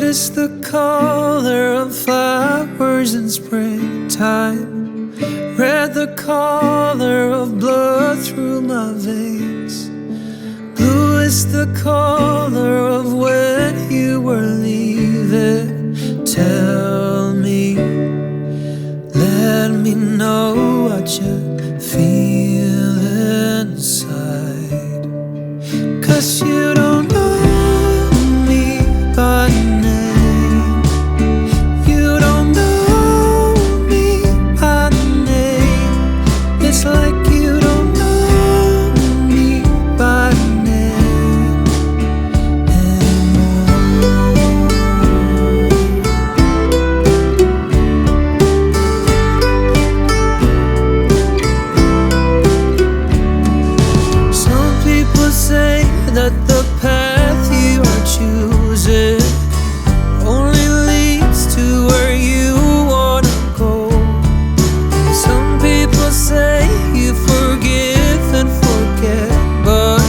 is the color of flowers in springtime. Red the color of blood through my veins. Blue is the color of when you were leaving. Tell me, let me know what you feel inside. 'Cause you don't know me by name. You don't know me by name. It's like you don't know me by name anymore. Some people say that the path you are choosing only leads to where you wanna go. Some people say you forgive and forget, but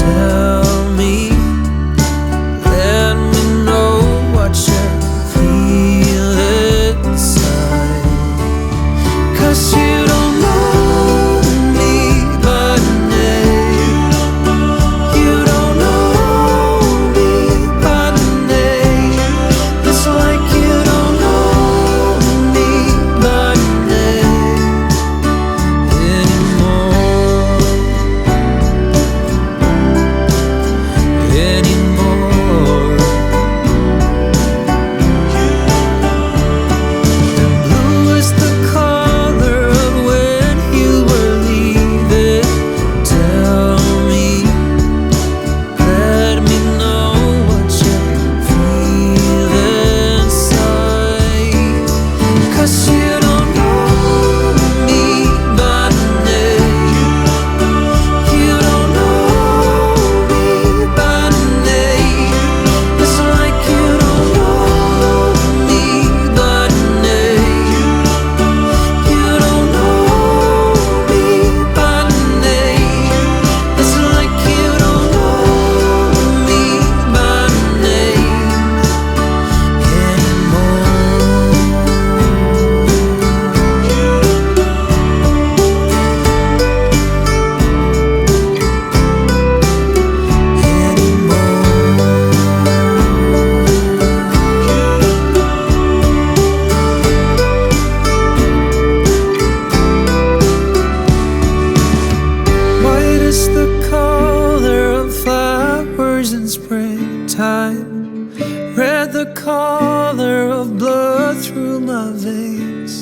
tell me, let me know what you feel inside. 'Cause you don't know me by name. You don't know me by name. It's like you don't know me by name anymore. Anymore. And blue is the color of when you were leaving. Tell me, let me know what you feel inside. 'Cause you don't know me by name. You don't know me by name. It's like you don't know me by name. You don't know me by name. It's like you don't know me by name White is the color of flowers in springtime. Red the color of blood through my veins.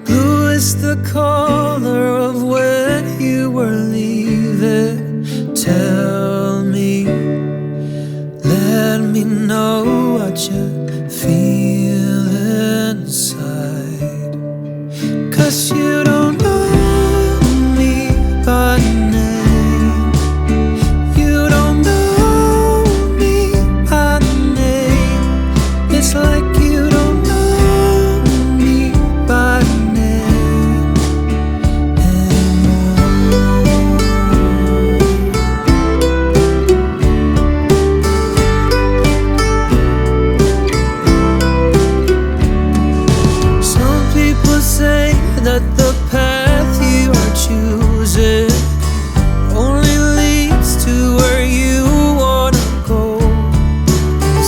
Blue is the color of when you were leaving. Tell me, let me know what you feel inside. 'Cause you don't know me by name. You don't know me by name. It's like you don't know me by name anymore. Some people say that the path you are choosing only leads to where you wanna go.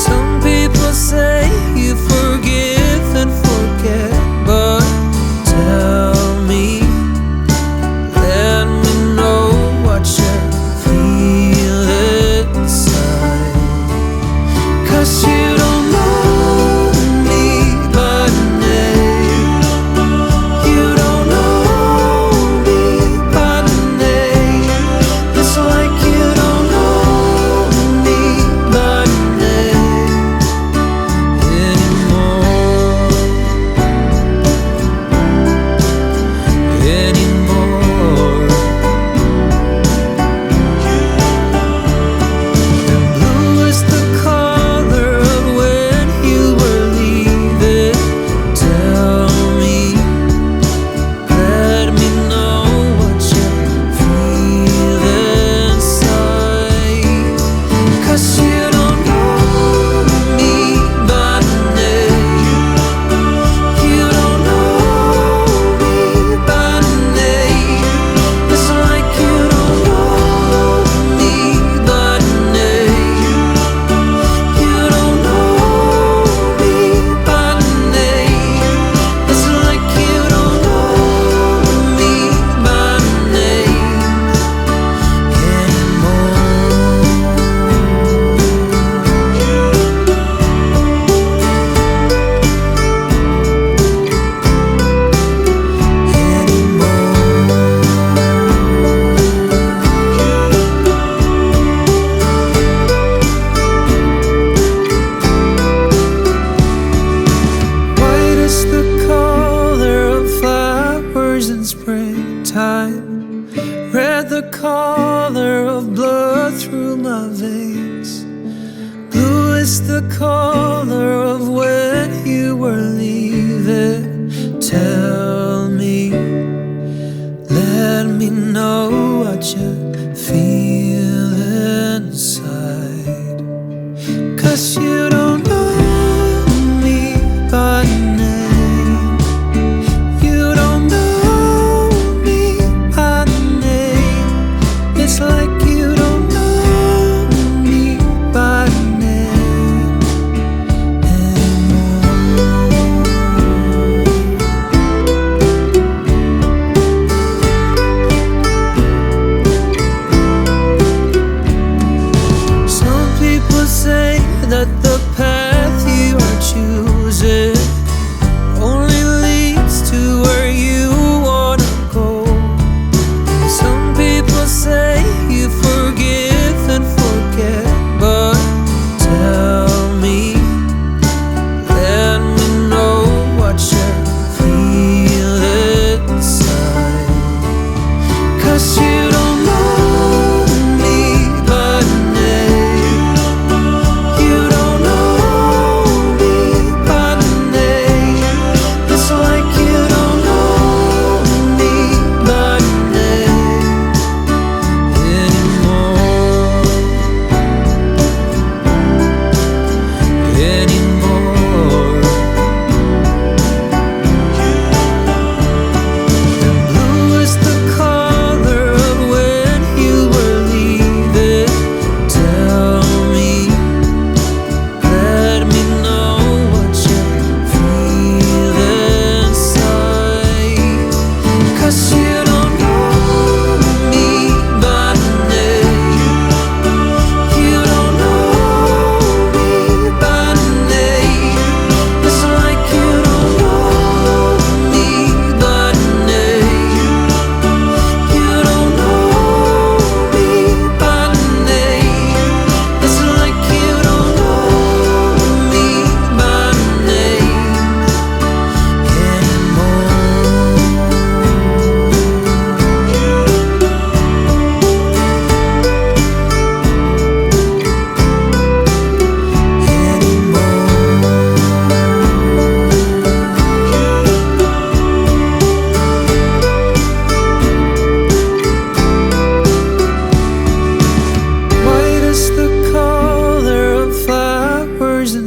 Some people say you forgive and forget, but tell me, let me know what you feel inside. 'Cause you don't know me by name. You don't know me by name. It's like you don't know me by name anymore. Anymore. And blue is the color of when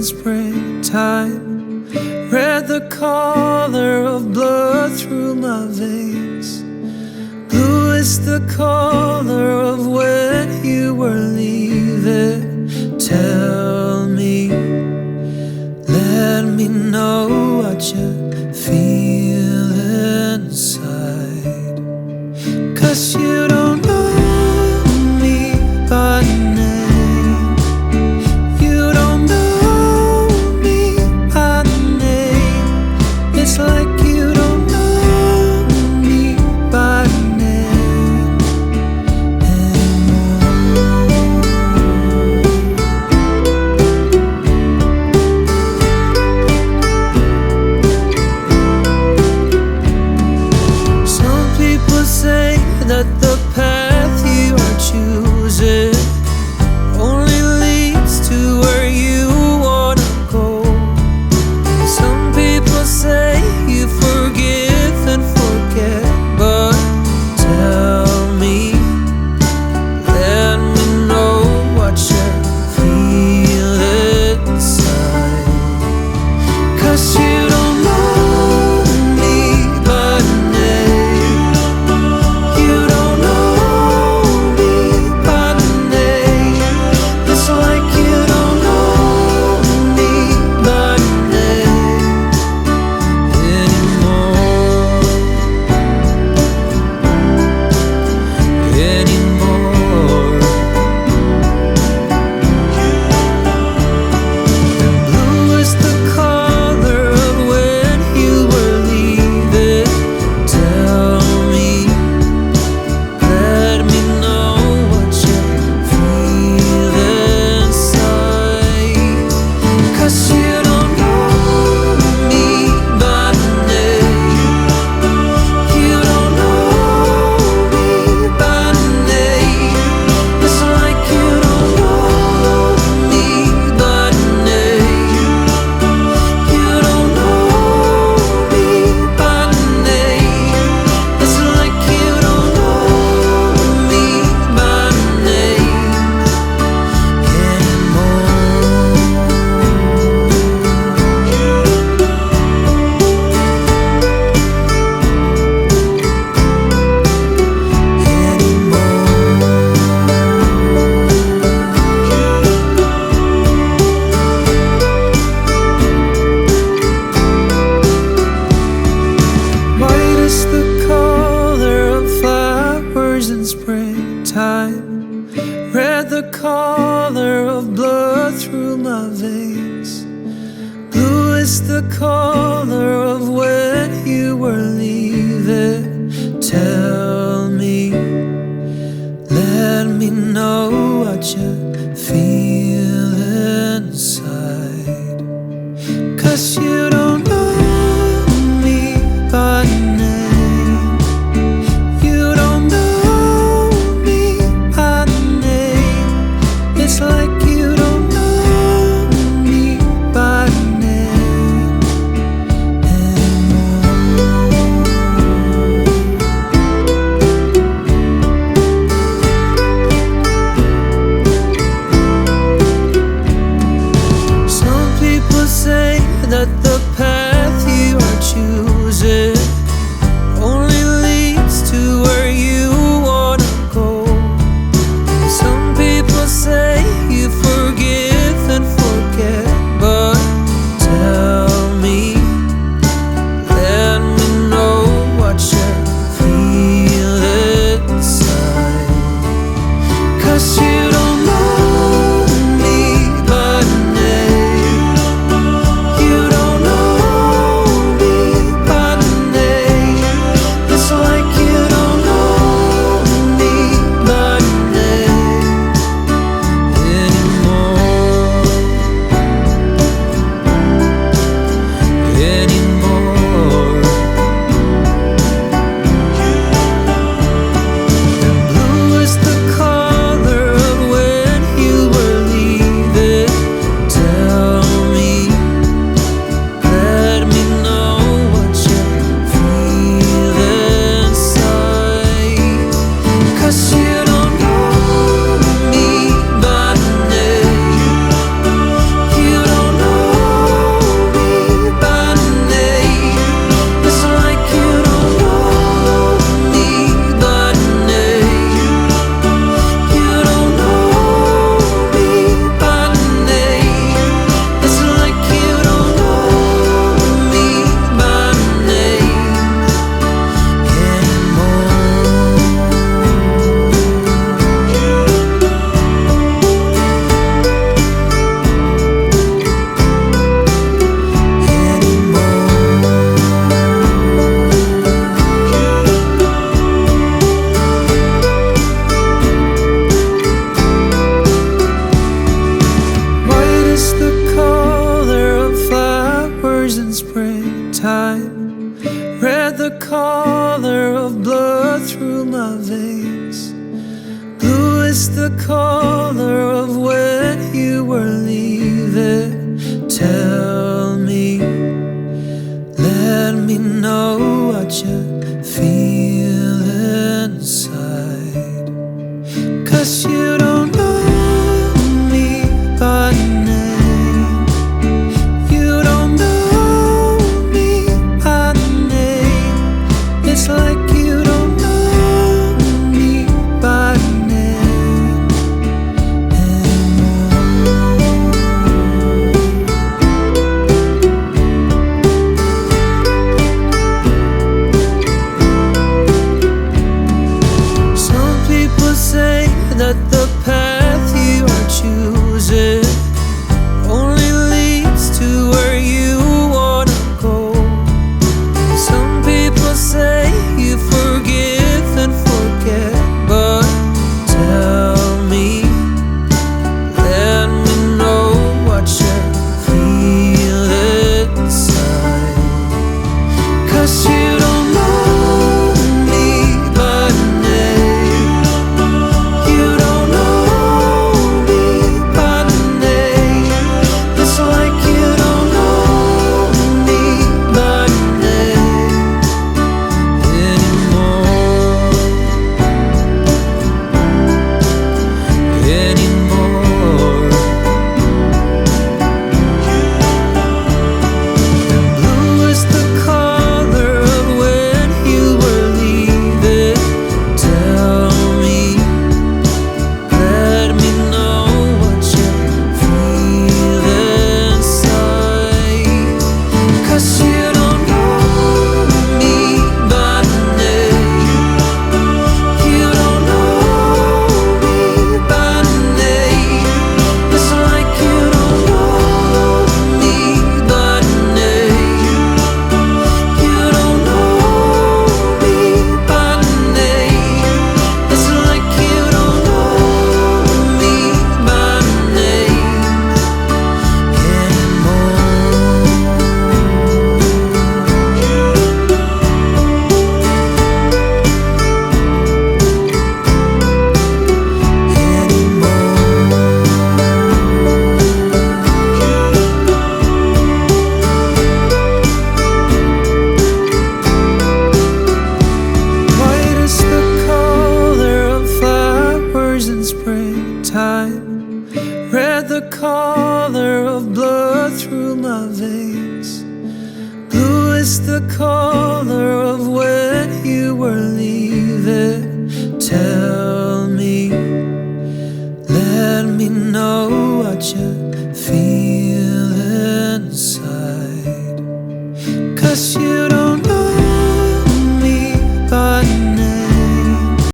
springtime. Red the color of blood through my veins. Blue is the color of when you were leaving. Tell me, let me know what you feel inside. 'Cause you don't know me by name. You don't know me by name. It's like you don't know me by name anymore. Some people say that the path you are choosing only leads to where you wanna go. Some people say you forgive and forget, but tell me, let me know what you feel inside. 'Cause you don't know me by name. You don't know me by name. It's like you don't know me by name anymore. Blue is the color of when you were leaving. Tell me, let me know what you feel inside. 'Cause you don't know me by name. You don't know me by name. It's like you don't know me by name. You don't know me by name. It's like you don't know me by name White is the color of flowers in springtime. Red the color of blood through my veins. Blue is the color of when you were leaving. Tell me, let me know what you feel inside. 'Cause you don't know me by name. You don't know me by name. It's like you don't know me by name anymore. color of when you were leaving. Tell me, let me know what you feel inside. 'Cause you don't know me by name. You don't know me by name. It's like you don't know me by name anymore. Some people say that the path you are choosing only leads to where you wanna go. Some people say you forgive and forget, but tell me, let me know what you feel inside. 'Cause you don't know me by name. You don't know me by name. It's like you don't know me by name anymore. And blue is the color of when you were leaving. Tell me, let me know what you feel inside. 'Cause you don't know me by name. You don't know me by name. It's like you don't know me by name. You don't know me by name. It's like you don't know me by name White is the color of flowers in springtime. Red the color of blood through my veins. Blue is the color of when you were leaving. Tell